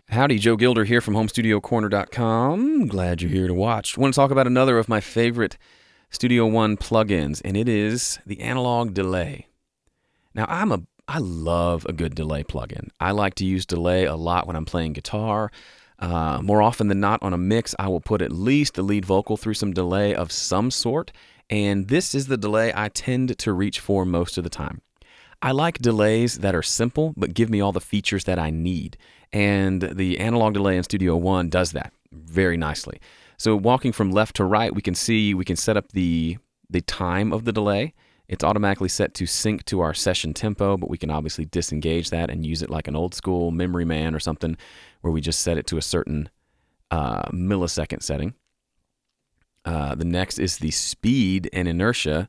Howdy, Joe Gilder here from HomeStudioCorner.com. Glad you're here to watch. I want to talk about another of my favorite Studio One plugins, and it is the analog delay. Now, I love a good delay plugin. I like to use delay a lot when I'm playing guitar. More often than not on a mix, I will put at least the lead vocal through some delay of some sort, and this is the delay I tend to reach for most of the time. I like delays that are simple, but give me all the features that I need. And the analog delay in Studio One does that very nicely. So walking from left to right, we can set up the time of the delay. It's automatically set to sync to our session tempo, but we can obviously disengage that and use it like an old school memory man or something where we just set it to a certain millisecond setting. The next is the speed and inertia,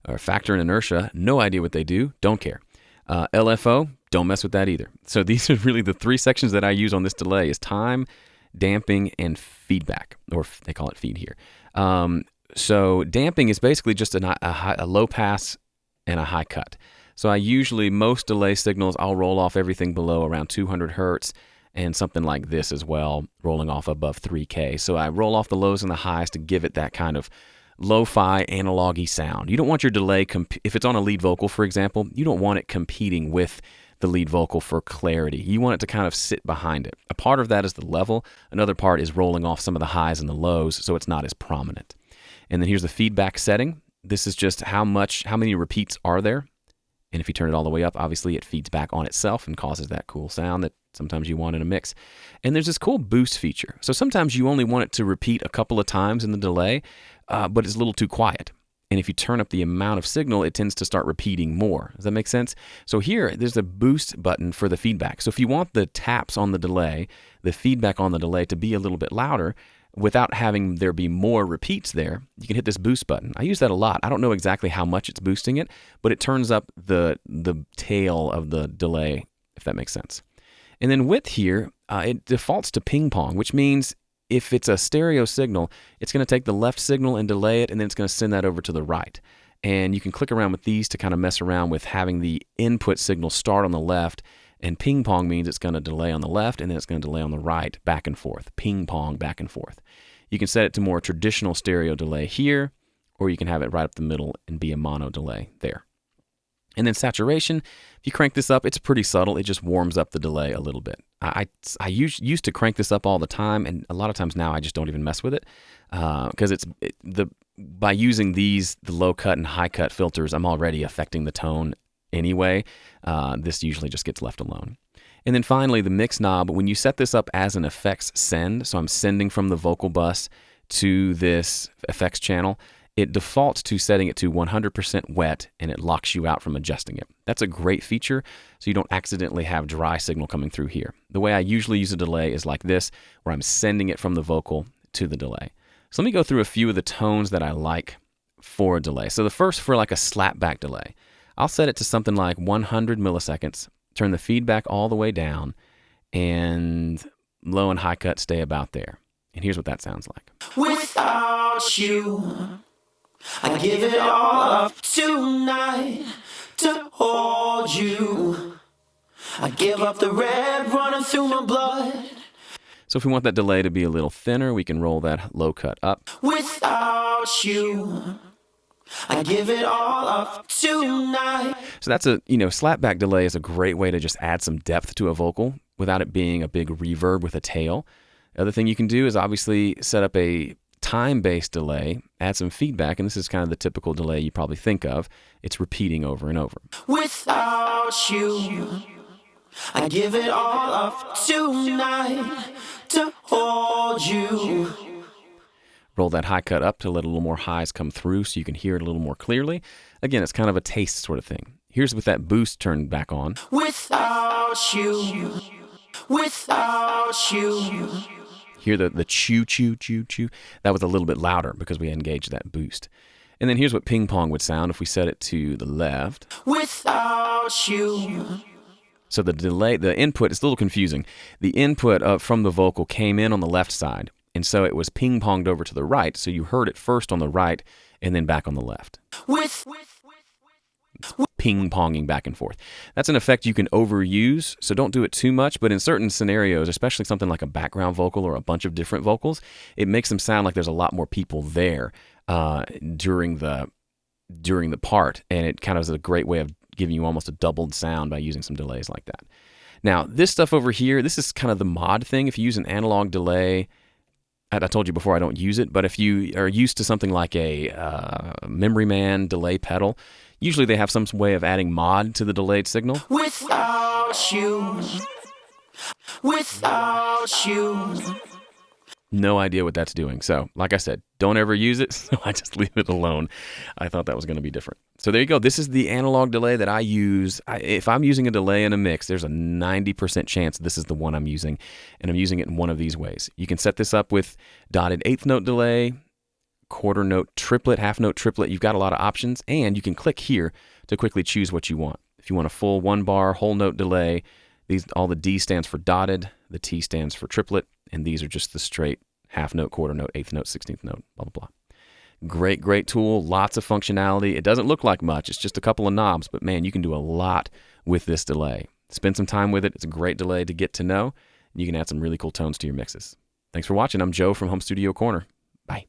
or factor and inertia. No idea what they do, don't care. LFO, don't mess with that either. So these are really the three sections that I use on this delay: is time, damping, and feedback, or they call it feed here. So damping is basically just a low pass and a high cut. So I usually, most delay signals, I'll roll off everything below around 200 hertz and something like this as well, rolling off above 3K. So I roll off the lows and the highs to give it that kind of lo-fi analog-y sound. You don't want your delay, if it's on a lead vocal, for example, you don't want it competing with the lead vocal for clarity. You want it to kind of sit behind it. A part of that is the level. Another part is rolling off some of the highs and the lows so it's not as prominent. And then here's the feedback setting. This is just how many repeats are there. And if you turn it all the way up, obviously it feeds back on itself and causes that cool sound that sometimes you want in a mix. And there's this cool boost feature. So sometimes you only want it to repeat a couple of times in the delay, but it's a little too quiet. And if you turn up the amount of signal, it tends to start repeating more. Does that make sense? So here, there's a boost button for the feedback. So if you want the taps on the delay, the feedback on the delay to be a little bit louder, without having there be more repeats there, you can hit this boost button. I use that a lot. I don't know exactly how much it's boosting it, but it turns up the tail of the delay, if that makes sense. And then width here, it defaults to ping pong, which means if it's a stereo signal, it's going to take the left signal and delay it, and then it's going to send that over to the right. And you can click around with these to kind of mess around with having the input signal start on the left, and ping pong means it's going to delay on the left, and then it's going to delay on the right, back and forth. Ping pong, back and forth. You can set it to more traditional stereo delay here, or you can have it right up the middle and be a mono delay there. And then saturation, if you crank this up, it's pretty subtle. It just warms up the delay a little bit. I used to crank this up all the time, and a lot of times now I just don't even mess with it because by using the low cut and high cut filters, I'm already affecting the tone anyway. This usually just gets left alone. And then finally, the mix knob. When you set this up as an effects send, so I'm sending from the vocal bus to this effects channel, it defaults to setting it to 100% wet, and it locks you out from adjusting it. That's a great feature, so you don't accidentally have dry signal coming through here. The way I usually use a delay is like this, where I'm sending it from the vocal to the delay. So let me go through a few of the tones that I like for a delay. So the first, for like a slapback delay, I'll set it to something like 100 milliseconds, turn the feedback all the way down, and low and high cut stay about there. And here's what that sounds like. Without you, I give it all up tonight to hold you. I give up the red running through my blood. So if we want that delay to be a little thinner, we can roll that low cut up. Without you, I give it all up tonight. So that's slapback delay is a great way to just add some depth to a vocal without it being a big reverb with a tail. The other thing you can do is obviously set up a time-based delay, add some feedback, and this is kind of the typical delay you probably think of. It's repeating over and over. Without you, I give it all up tonight to hold you. Roll that high cut up to let a little more highs come through so you can hear it a little more clearly. Again, it's kind of a taste sort of thing. Here's with that boost turned back on. Without you, without you. Hear the chew, chew, chew, chew. That was a little bit louder because we engaged that boost. And then here's what ping pong would sound if we set it to the left. Without you. So the delay, the input, it's a little confusing. The input from the vocal came in on the left side, and so it was ping-ponged over to the right, so you heard it first on the right and then back on the left. It's ping-ponging back and forth. That's an effect you can overuse, so don't do it too much, but in certain scenarios, especially something like a background vocal or a bunch of different vocals, it makes them sound like there's a lot more people there during the part, and it kind of is a great way of giving you almost a doubled sound by using some delays like that. Now, this stuff over here, this is kind of the mod thing. If you use an analog delay, I told you before I don't use it, but if you are used to something like a Memory Man delay pedal, usually they have some way of adding mod to the delayed signal. Without you. No idea what that's doing. So, like I said, don't ever use it, so I just leave it alone. I thought that was going to be different. So there you go. This is the analog delay that I use. If I'm using a delay in a mix, there's a 90% chance this is the one I'm using, and I'm using it in one of these ways. You can set this up with dotted eighth note delay, quarter note triplet, half note triplet. You've got a lot of options, and you can click here to quickly choose what you want. If you want a full one bar, whole note delay, all the D stands for dotted, the T stands for triplet, and these are just the straight half note, quarter note, eighth note, 16th note, blah, blah, blah. Great tool, lots of functionality. It doesn't look like much. It's just a couple of knobs, but man, you can do a lot with this delay. Spend some time with it. It's a great delay to get to know, and you can add some really cool tones to your mixes. Thanks for watching. I'm Joe from Home Studio Corner. Bye.